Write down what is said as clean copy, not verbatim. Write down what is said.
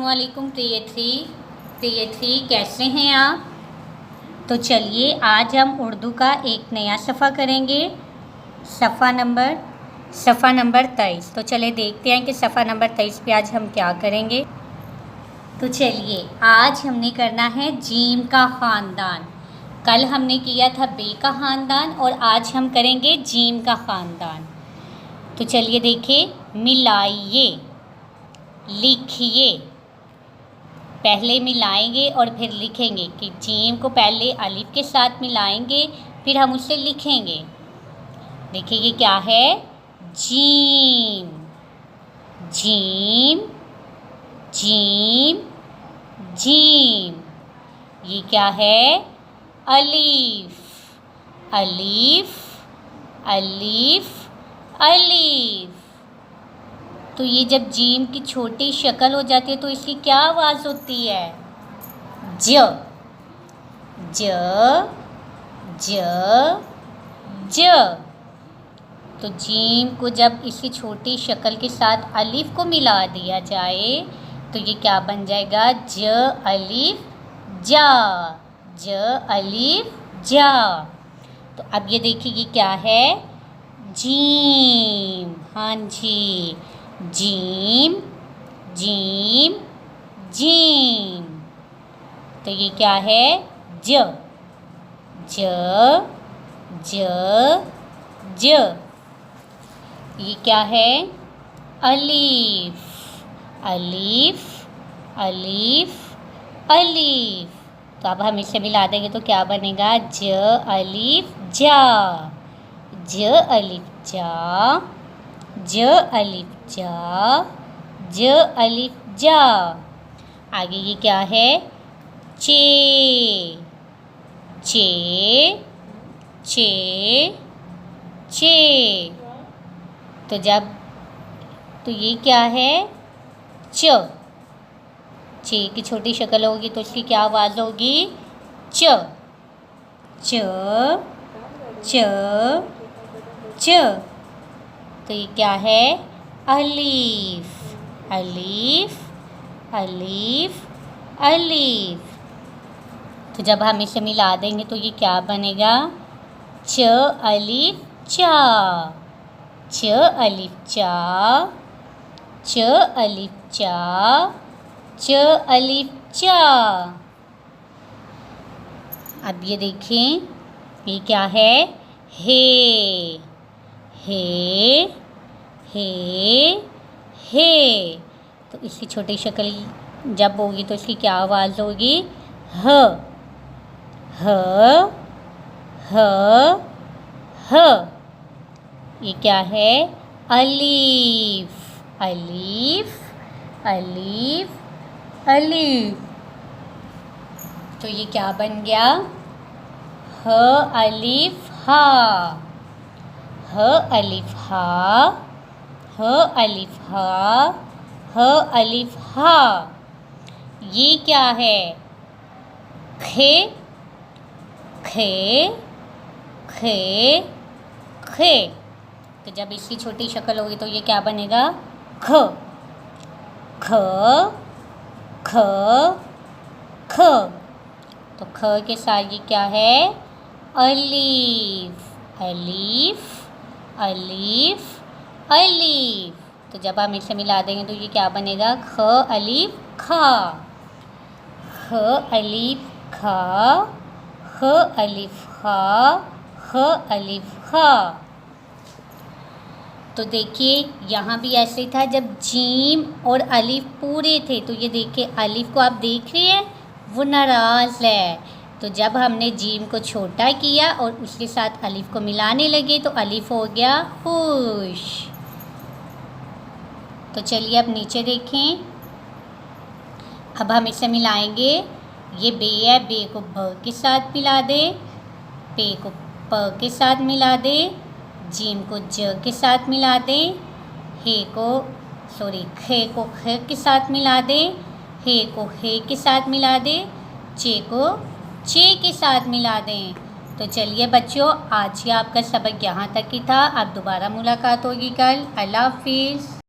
वालेकुम प्रिय थ्री कैसे हैं आप। तो चलिए आज हम उर्दू का एक नया सफ़ा करेंगे। सफ़ा नंबर 23। तो चलिए देखते हैं कि सफ़ा नंबर 23 पे आज हम क्या करेंगे। तो चलिए आज हमने करना है जीम का ख़ानदान। कल हमने किया था बे का ख़ानदान और आज हम करेंगे जीम का ख़ानदान। तो चलिए देखिए, मिलाइए, लिखिए। पहले मिलाएंगे और फिर लिखेंगे कि जीम को पहले अलिफ के साथ मिलाएंगे, फिर हम उसे लिखेंगे। देखिए ये क्या है, जीम, जीम, जीम, जीम। ये क्या है, अलीफ, अलीफ, अलीफ, अलीफ। तो ये जब जीम की छोटी शक्ल हो जाती है तो इसकी क्या आवाज़ होती है, ज, ज, ज, ज। तो जीम को जब इसी छोटी शक्ल के साथ अलिफ को मिला दिया जाए तो ये क्या बन जाएगा, ज अलिफ जा, ज अलिफ जा। तो अब ये देखिए ये क्या है, जीम। हाँ जी, जीम, जीम, जीम। तो ये क्या है, ज, ज, ज, ज। ये क्या है, अलीफ, अलीफ, अलीफ, अलीफ। तो अब हम इसे मिला देंगे तो क्या बनेगा, ज अलीफ जा, ज अलिफ जा, ज अलिफ जा, ज अलिफ जा। आगे ये क्या है, चे, चे, चे, चे। तो ये क्या है, च, चे की छोटी शक्ल होगी तो इसकी क्या आवाज़ होगी, च, च, च, च। तो ये क्या है, अलीफ, अलीफ, अलीफ, अलीफ। तो जब हम इसे मिला देंगे तो ये क्या बनेगा, च अलीफ चा, च अलीफ चा, च अलीफ चा, च अलीफ चा। अब ये देखें, ये क्या है, हे, हे, हे, हे। तो इसकी छोटी शक्ल जब होगी तो इसकी क्या आवाज़ होगी, ह, ह, ह, ह। ये क्या है, अलीफ, अलीफ, अलीफ, अलीफ। तो ये क्या बन गया, ह अलीफ हा, ह अलीफ हा, ह अलीफ हा, ह अलीफ हा। ये क्या है, खे, खे, खे, खे। तो जब इसकी छोटी शक्ल होगी तो ये क्या बनेगा, ख, ख, ख, ख। तो ख के साथ ये क्या है, अलीफ, अलीफ, अलीफ, अलीफ। तो जब हम इसे मिला देंगे तो ये क्या बनेगा, ख अलीफ खा, ख अलीफ खा, ख अलीफ खा, ख अलीफ खा। तो देखिए यहाँ भी ऐसे था जब जीम और अलिफ पूरे थे। तो ये देखिए अलिफ को आप देख रहे हैं, वो नाराज़ है। तो जब हमने जीम को छोटा किया और उसके साथ अलिफ को मिलाने लगे तो अलिफ हो गया खुश। तो चलिए अब नीचे देखें, अब हम इसे मिलाएंगे। ये बे है, बे को ब के साथ मिला दे, पे को प के साथ मिला दे, जीम को ज के साथ मिला दें, खे को ख के साथ मिला दें, हे को हे के साथ मिला दें, चे को चे के साथ मिला दें। तो चलिए बच्चों, आज का आपका सबक यहाँ तक ही था। अब दोबारा मुलाकात होगी कल। अल्लाह हाफिज़।